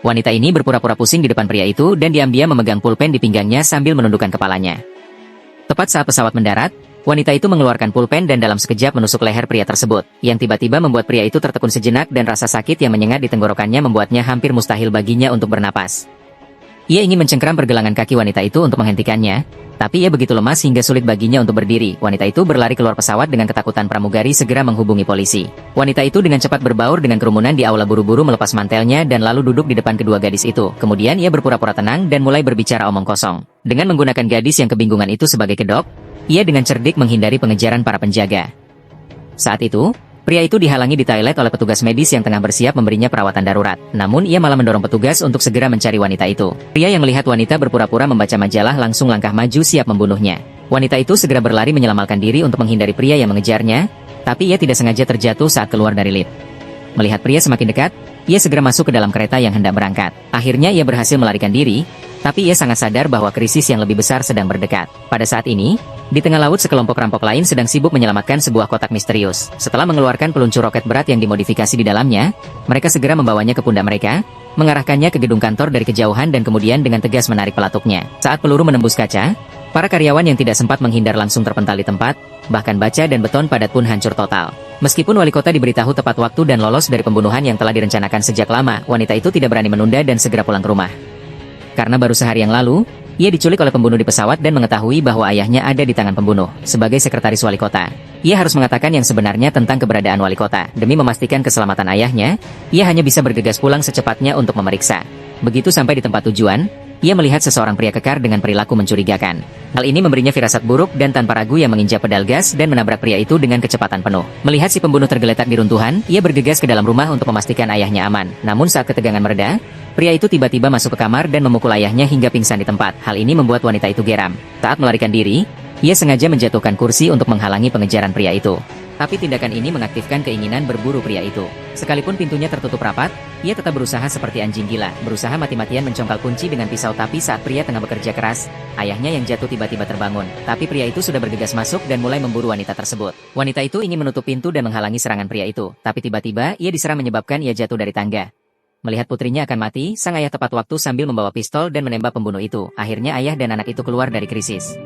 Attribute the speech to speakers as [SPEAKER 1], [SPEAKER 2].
[SPEAKER 1] Wanita ini berpura-pura pusing di depan pria itu dan diam-diam memegang pulpen di pinggangnya sambil menundukkan kepalanya. Tepat saat pesawat mendarat, wanita itu mengeluarkan pulpen dan dalam sekejap menusuk leher pria tersebut, yang tiba-tiba membuat pria itu tertekun sejenak dan rasa sakit yang menyengat di tenggorokannya membuatnya hampir mustahil baginya untuk bernapas. Ia ingin mencengkram pergelangan kaki wanita itu untuk menghentikannya, tapi ia begitu lemas hingga sulit baginya untuk berdiri. Wanita itu berlari keluar pesawat dengan ketakutan. Pramugari segera menghubungi polisi. Wanita itu dengan cepat berbaur dengan kerumunan di aula, buru-buru melepas mantelnya dan lalu duduk di depan kedua gadis itu. Kemudian ia berpura-pura tenang dan mulai berbicara omong kosong. Dengan menggunakan gadis yang kebingungan itu sebagai kedok, ia dengan cerdik menghindari pengejaran para penjaga. Saat itu, pria itu dihalangi di toilet oleh petugas medis yang tengah bersiap memberinya perawatan darurat. Namun ia malah mendorong petugas untuk segera mencari wanita itu. Pria yang melihat wanita berpura-pura membaca majalah langsung langkah maju siap membunuhnya. Wanita itu segera berlari menyelamatkan diri untuk menghindari pria yang mengejarnya, tapi ia tidak sengaja terjatuh saat keluar dari lift. Melihat pria semakin dekat, ia segera masuk ke dalam kereta yang hendak berangkat. Akhirnya ia berhasil melarikan diri, tapi ia sangat sadar bahwa krisis yang lebih besar sedang berdekat. Pada saat ini, di tengah laut sekelompok rampok lain sedang sibuk menyelamatkan sebuah kotak misterius. Setelah mengeluarkan peluncur roket berat yang dimodifikasi di dalamnya, mereka segera membawanya ke pundak mereka, mengarahkannya ke gedung kantor dari kejauhan dan kemudian dengan tegas menarik pelatuknya. Saat peluru menembus kaca, para karyawan yang tidak sempat menghindar langsung terpental di tempat, bahkan baja dan beton padat pun hancur total. Meskipun wali kota diberitahu tepat waktu dan lolos dari pembunuhan yang telah direncanakan sejak lama, wanita itu tidak berani menunda dan segera pulang ke rumah. Karena baru sehari yang lalu, ia diculik oleh pembunuh di pesawat dan mengetahui bahwa ayahnya ada di tangan pembunuh. Sebagai sekretaris wali kota, ia harus mengatakan yang sebenarnya tentang keberadaan wali kota. Demi memastikan keselamatan ayahnya, ia hanya bisa bergegas pulang secepatnya untuk memeriksa. Begitu sampai di tempat tujuan, ia melihat seseorang pria kekar dengan perilaku mencurigakan. Hal ini memberinya firasat buruk dan tanpa ragu ia menginjak pedal gas dan menabrak pria itu dengan kecepatan penuh. Melihat si pembunuh tergeletak di runtuhan, ia bergegas ke dalam rumah untuk memastikan ayahnya aman. Namun saat ketegangan mereda, pria itu tiba-tiba masuk ke kamar dan memukul ayahnya hingga pingsan di tempat. Hal ini membuat wanita itu geram. Saat melarikan diri, ia sengaja menjatuhkan kursi untuk menghalangi pengejaran pria itu. Tapi tindakan ini mengaktifkan keinginan berburu pria itu. Sekalipun pintunya tertutup rapat, ia tetap berusaha seperti anjing gila, berusaha mati-matian mencongkal kunci dengan pisau. Tapi saat pria tengah bekerja keras, ayahnya yang jatuh tiba-tiba terbangun. Tapi pria itu sudah bergegas masuk dan mulai memburu wanita tersebut. Wanita itu ingin menutup pintu dan menghalangi serangan pria itu. Tapi tiba-tiba ia diserang menyebabkan ia jatuh dari tangga. Melihat putrinya akan mati, sang ayah tepat waktu sambil membawa pistol dan menembak pembunuh itu. Akhirnya ayah dan anak itu keluar dari krisis.